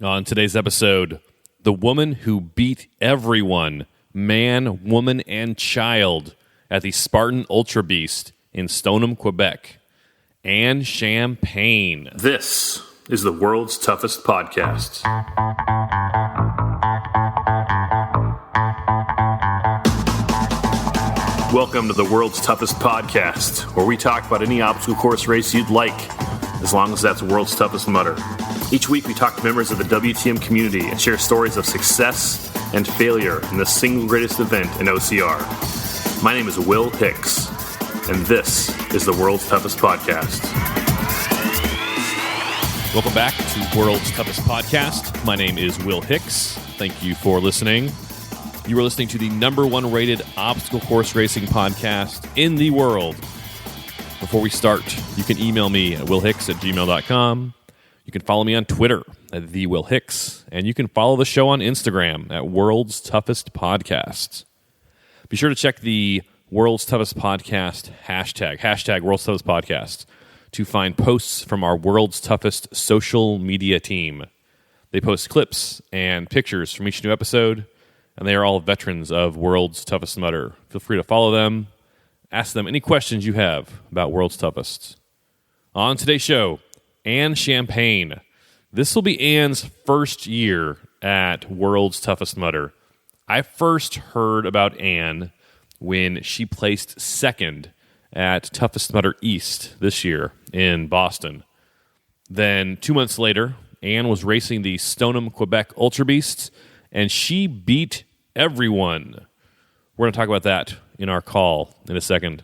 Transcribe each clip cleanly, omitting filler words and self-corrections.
On today's episode, the woman who beat everyone, man, woman, and child at the Spartan Ultrabeast in Stoneham, Quebec, and Champange. This is the world's toughest podcast. Welcome to the world's toughest podcast, where we talk about any obstacle course race you'd like, as long as that's world's toughest mudder. Each week we talk to members of the WTM community and share stories of success and failure in the single greatest event in OCR. My name is Will Hicks, and this is the world's toughest podcast. Welcome back to World's Toughest Podcast. My name is Will Hicks. Thank you for listening. You are listening to the number one rated obstacle course racing podcast in the world. Before we start, you can email me at willhicks@gmail.com. You can follow me on Twitter at @TheWillHicks, and you can follow the show on Instagram at World's Toughest Podcast. Be sure to check the World's Toughest Podcast hashtag World's Toughest Podcast, to find posts from our World's Toughest social media team. They post clips and pictures from each new episode, and they are all veterans of World's Toughest Mudder. Feel free to follow them. Ask them any questions you have about World's Toughest. On today's show, Anne Champange. This will be Anne's first year at World's Toughest Mudder. I first heard about Anne when she placed second at Toughest Mudder East this year in Boston. Then 2 months later, Anne was racing the Stoneham, Quebec Ultrabeast, and she beat everyone. We're going to talk about that in our call in a second.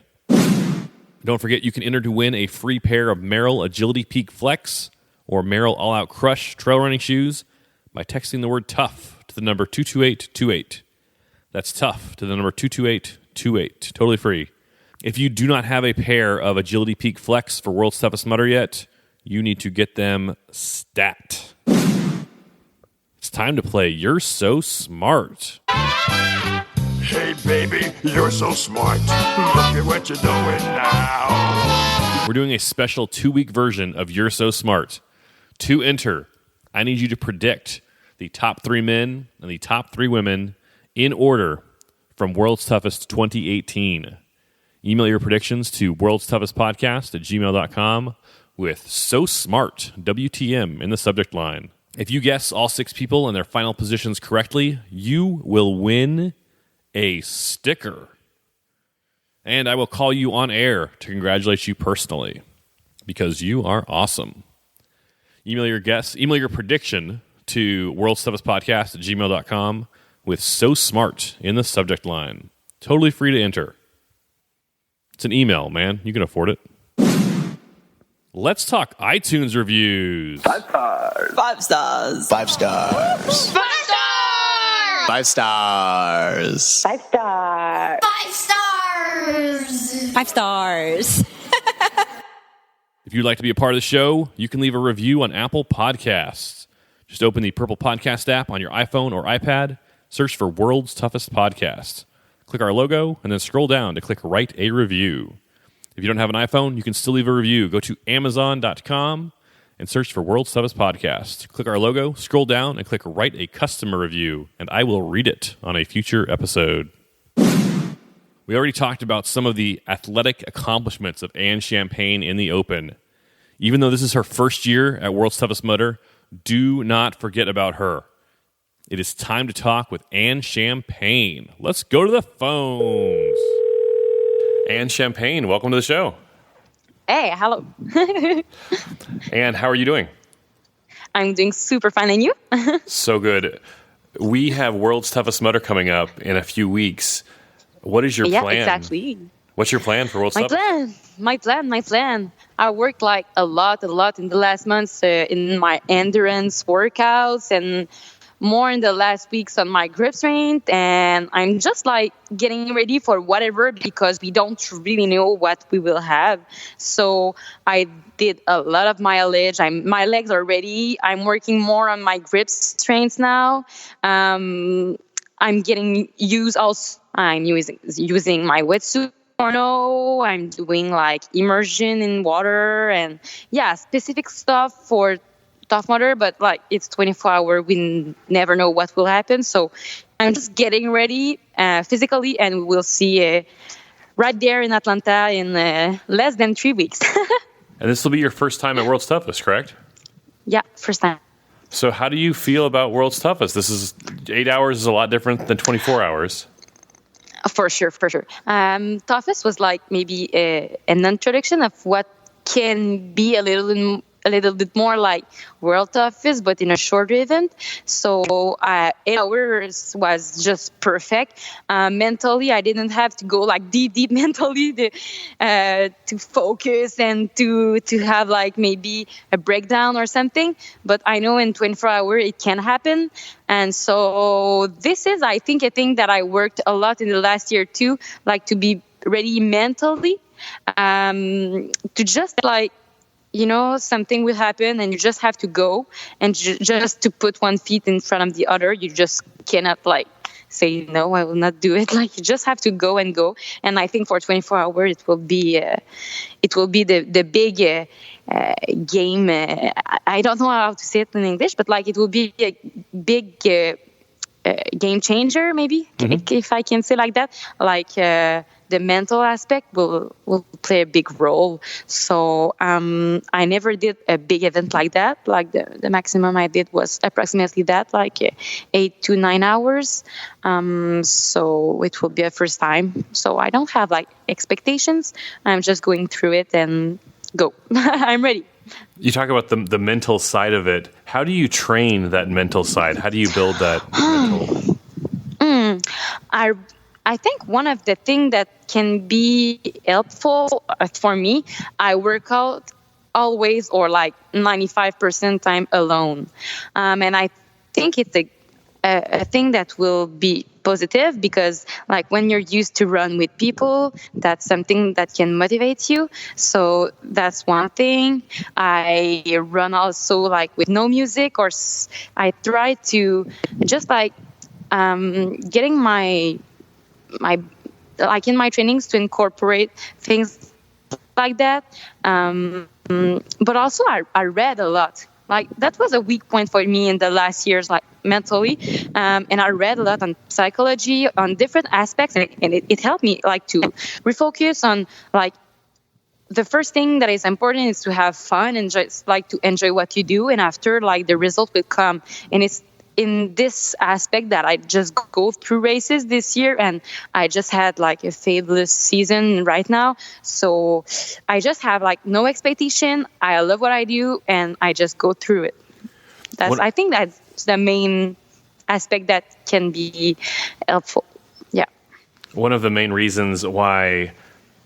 Don't forget, you can enter to win a free pair of Merrell Agility Peak Flex or Merrell All Out Crush trail running shoes by texting the word TOUGH to the number 22828. That's TOUGH to the number 22828. Totally free. If you do not have a pair of Agility Peak Flex for World's Toughest Mudder yet, you need to get them stat. It's time to play You're So Smart. Hey baby, you're so smart. Look at what you're doing now. We're doing a special 2-week version of You're So Smart. To enter, I need you to predict the top 3 men and the top 3 women in order from World's Toughest 2018. Email your predictions to worldstoughestpodcast@gmail.com with So Smart WTM in the subject line. If you guess all 6 people and their final positions correctly, you will win a sticker. And I will call you on air to congratulate you personally, because you are awesome. Email your prediction to worldstoughestpodcast@gmail.com with So Smart in the subject line. Totally free to enter. It's an email, man. You can afford it. Let's talk iTunes reviews. 5 stars. 5 stars. 5 stars. 5 stars. 5 stars. 5 stars. 5 stars. 5 stars. If you'd like to be a part of the show, you can leave a review on Apple Podcasts. Just open the purple podcast app on your iPhone or iPad, search for World's Toughest Podcast. Click our logo, and then scroll down to click Write a Review. If you don't have an iPhone, you can still leave a review. Go to Amazon.com and search for World's Toughest Podcast. Click our logo, scroll down, and click Write a Customer Review, and I will read it on a future episode. We already talked about some of the athletic accomplishments of Anne Champange in the Open. Even though this is her first year at World's Toughest Mudder, do not forget about her. It is time to talk with Anne Champange. Let's go to the phones. Anne Champange, welcome to the show. Hey, hello. Anne, how are you doing? I'm doing super fine, and you? So good. We have World's Toughest Mudder coming up in a few weeks. What is your plan? Yeah, exactly. What's your plan for World's Toughest? My plan. I worked like a lot in the last months in my endurance workouts and more in the last weeks on my grip strength, and I'm just like getting ready for whatever, because we don't really know what we will have. So I did a lot of mileage. My legs are ready. I'm working more on my grip strength now. I'm getting used also. I'm using my wetsuit. I'm doing like immersion in water and specific stuff for Tough Mudder, but like it's 24-hour. We never know what will happen. So I'm just getting ready physically, and we'll see right there in Atlanta in less than 3 weeks. And this will be your first time at World's Toughest, correct? Yeah, first time. So how do you feel about World's Toughest? This is 8 hours is a lot different than 24 hours. For sure. Toughest was like maybe an introduction of what can be a little bit more like World Toughest, but in a shorter event. So 8 hours was just perfect. Mentally, I didn't have to go like deep mentally to focus and to have like maybe a breakdown or something. But I know in 24 hours it can happen. And so this is, I think, a thing that I worked a lot in the last year too, like to be ready mentally, to just like, something will happen and you just have to go, and just to put one foot in front of the other. You just cannot like say, no, I will not do it. Like you just have to go and go. And I think for 24 hours, it will be the big game. I don't know how to say it in English, but like it will be a big game changer, maybe, if I can say like that. Like the mental aspect will play a big role. So I never did a big event like that. Like the maximum I did was approximately that, like 8 to 9 hours. So it will be a first time. So I don't have like expectations. I'm just going through it and go. I'm ready. You talk about the mental side of it. How do you train that mental side? How do you build that mental? I think one of the things that can be helpful for me, I work out always or like 95% time alone. And I think it's a thing that will be positive, because like when you're used to run with people, that's something that can motivate you. So that's one thing. I run also like with no music, or I try to just like getting my like in my trainings to incorporate things like that. But also I read a lot. Like that was a weak point for me in the last years, like mentally. And I read a lot on psychology, on different aspects, and it helped me like to refocus on like the first thing that is important is to have fun and just like to enjoy what you do. And after, like the result will come. And it's in this aspect that I just go through races this year, and I just had like a fabulous season right now. So I just have like no expectation. I love what I do, and I just go through it. I think that's the main aspect that can be helpful. Yeah. One of the main reasons why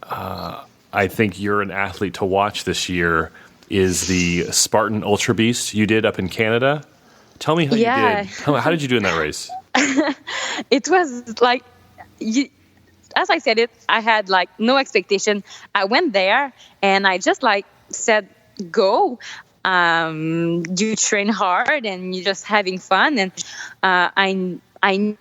I think you're an athlete to watch this year is the Spartan Ultrabeast you did up in Canada. Tell me how you did. How did you do in that race? It was like, as I said it, I had like no expectation. I went there and I just like said, go. You train hard and you're just having fun. And I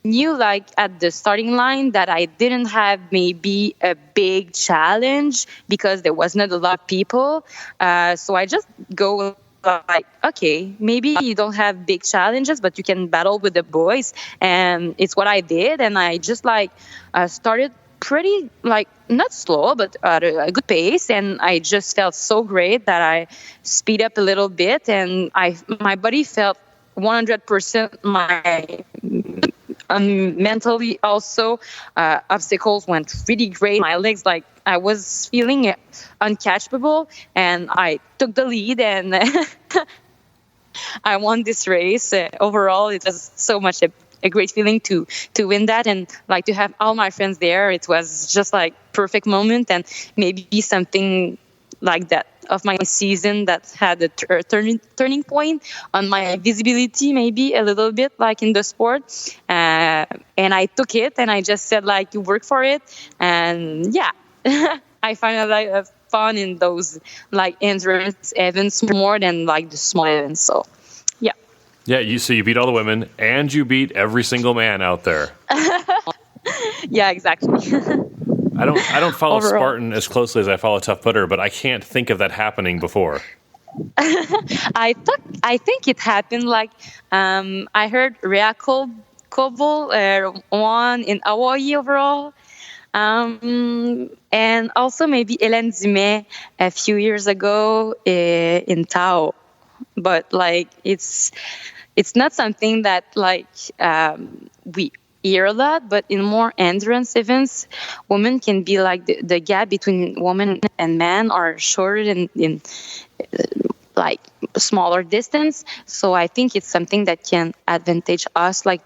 knew like at the starting line that I didn't have maybe a big challenge because there was not a lot of people. So I just go like, okay, maybe you don't have big challenges, but you can battle with the boys. And it's what I did. And I just like started pretty like not slow, but at a good pace. And I just felt so great that I speed up a little bit, and my body felt 100% mentally also. Obstacles went really great. My legs, like I was feeling uncatchable, and I took the lead, and I won this race. Overall, it was so much a great feeling to win that, and like to have all my friends there. It was just like perfect moment, and maybe something like that of my season that had a turning point on my visibility, maybe a little bit like in the sport. And I took it, and I just said like, you work for it. And yeah, I find a lot of fun in those like endurance events more than like the small events. So yeah. Yeah, so you beat all the women, and you beat every single man out there. Yeah, exactly. I don't follow Spartan as closely as I follow Tough Putter, but I can't think of that happening before. I think it happened like I heard Rhea Koval won in Hawaii overall. And also maybe Hélène Dumais a few years ago in Tao. But like it's not something that like we hear a lot, but in more endurance events, women can be like the gap between women and men are shorter in like smaller distance. So I think it's something that can advantage us. Like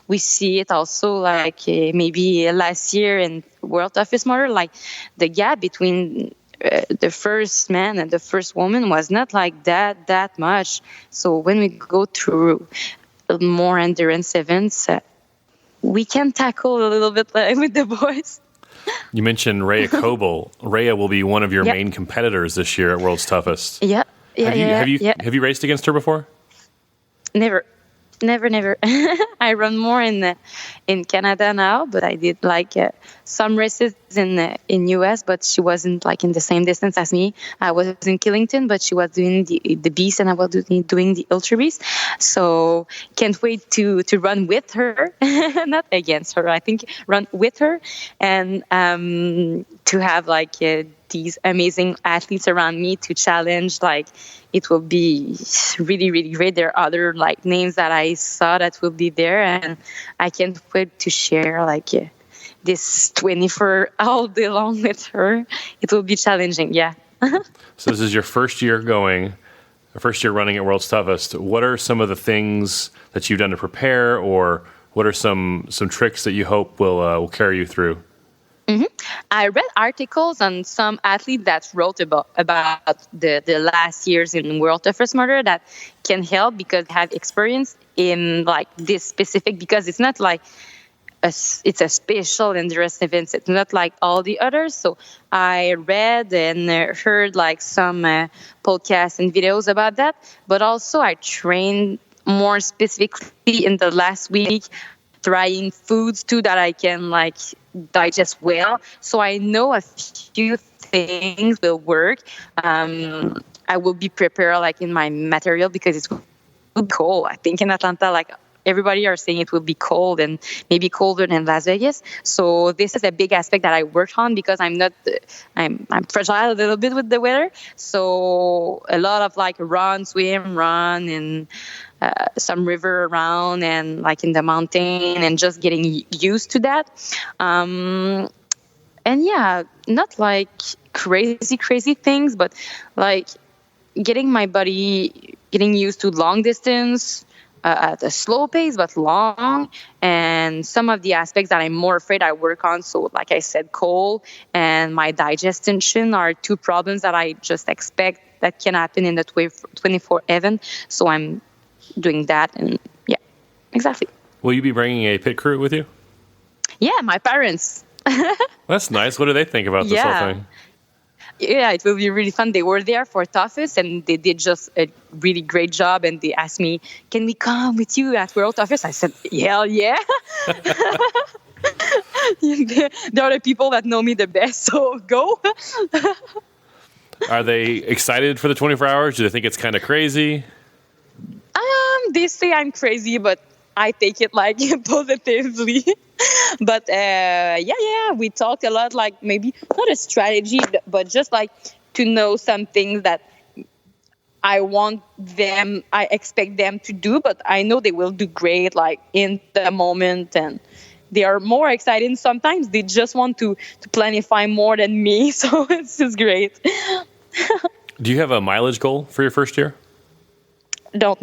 we see it also like maybe last year in World Toughest Mudder, like the gap between the first man and the first woman was not like that much. So when we go through more endurance events, we can tackle a little bit with the boys. You mentioned Rhea Koval. Rhea will be one of your main competitors this year at World's Toughest. Yeah. Have you raced against her before? Never. I run more in Canada now, but I did like some races in US, but she wasn't like in the same distance as me. I was in Killington, but she was doing the Beast, and I was doing the Ultrabeast. So can't wait to run with her, not against her. I think run with her, and to have like these amazing athletes around me to challenge. Like it will be really, really great. There are other like names that I saw that will be there, and I can't wait to share like this 24 all day long with her. It will be challenging. Yeah. So this is your first year running at World's Toughest. What are some of the things that you've done to prepare, or what are some tricks that you hope will carry you through? Mm-hmm. I read articles on some athletes that wrote about the last years in World Toughest Mudder that can help because they have experience in like this specific, because it's not like it's a special endurance event. It's not like all the others. So I read and heard like some podcasts and videos about that, but also I trained more specifically in the last week, trying foods too that I can like digest well. So I know a few things will work. I will be prepared like in my material because it's cold. I think in Atlanta, like everybody are saying it will be cold and maybe colder than Las Vegas. So this is a big aspect that I worked on because I'm fragile a little bit with the weather. So a lot of like swim, run, and some river around and like in the mountain and just getting used to that. And yeah, not like crazy things, but like getting my body getting used to long distance at a slow pace, but long. And some of the aspects that I'm more afraid I work on. So like I said, cold and my digestion are two problems that I just expect that can happen in the 24 event. So I'm doing that, and yeah, exactly. Will you be bringing a pit crew with you? Yeah, my parents. That's nice. What do they think about this whole thing? Yeah, it will be really fun. They were there for Toughest, and they did just a really great job. And they asked me, "Can we come with you at World Toughest?" I said, "Hell yeah!" They are the people that know me the best, so go. Are they excited for the 24 hours? Do they think it's kind of crazy? They say I'm crazy, but I take it like positively. But yeah, we talked a lot, like maybe not a strategy, but just like to know some things that I expect them to do, but I know they will do great, like in the moment, and they are more excited. Sometimes they just want to planify more than me, so it's just great. Do you have a mileage goal for your first year? Don't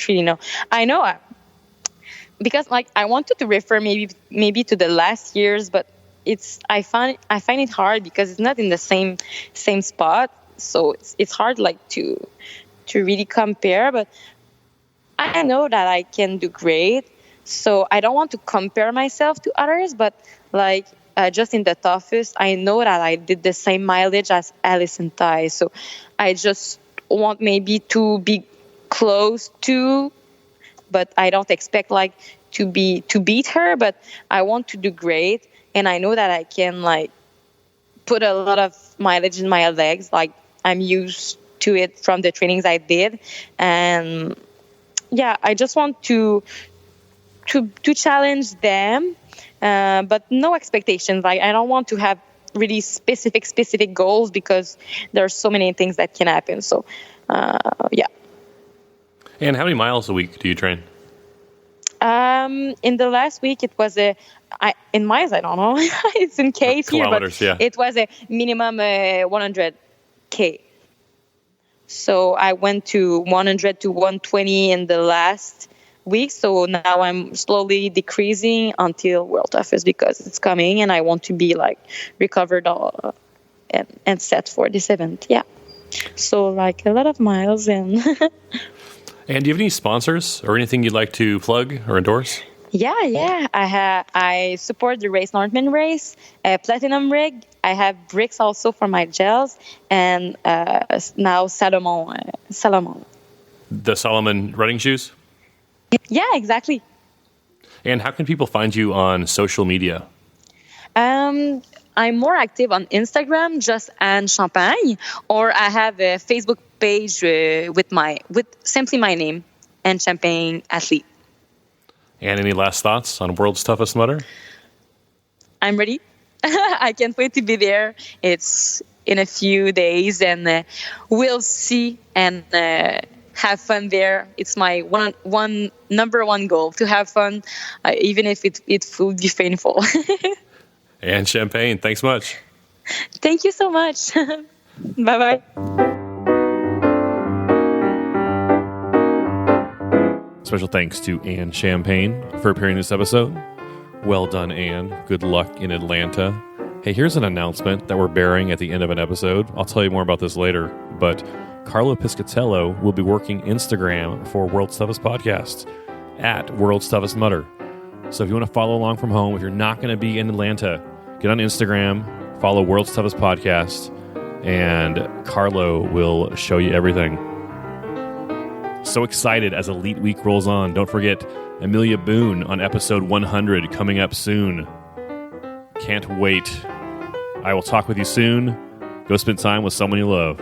really know. I know because like I wanted to refer maybe to the last years, but I find it hard because it's not in the same spot, so it's hard like to really compare. But I know that I can do great, so I don't want to compare myself to others. But like just in the toughest, I know that I did the same mileage as Alison Tai, so I just want maybe to be close to, but I don't expect like to beat her, but I want to do great, and I know that I can like put a lot of mileage in my legs. Like I'm used to it from the trainings I did. And yeah, I just want to challenge them, but no expectations. Like, I don't want to have really specific goals because there are so many things that can happen. So, yeah. And how many miles a week do you train? In the last week, it was in miles, I don't know. It's in Ks here, but yeah. It was a minimum 100K. So I went to 100 to 120 in the last week. So now I'm slowly decreasing until World Toughest because it's coming and I want to be like recovered and set for this event. Yeah. So like a lot of miles and. And do you have any sponsors or anything you'd like to plug or endorse? Yeah. I support the Race Northman race, Platinum Rig. I have bricks also for my gels, and now Salomon. The Solomon running shoes? Yeah, exactly. And how can people find you on social media? I'm more active on Instagram, just Anne Champange, or I have a Facebook page with simply my name, Anne Champange Athlete. And any last thoughts on World's Toughest Mudder? I'm ready. I can't wait to be there. It's in a few days, and we'll see and have fun there. It's my number one goal, to have fun, even if it will be painful. And Champagne, thanks much. Thank you so much. Bye-bye. Special thanks to Anne Champagne for appearing in this episode. Well done, Anne. Good luck in Atlanta. Hey, here's an announcement that we're bearing at the end of an episode. I'll tell you more about this later, but Carlo Piscatello will be working Instagram for World's Toughest Podcast at World's Toughest Mudder. So if you want to follow along from home, if you're not going to be in Atlanta, get on Instagram, follow World's Toughest Podcast, and Carlo will show you everything. So excited as Elite Week rolls on. Don't forget Amelia Boone on episode 100 coming up soon. Can't wait. I will talk with you soon. Go spend time with someone you love.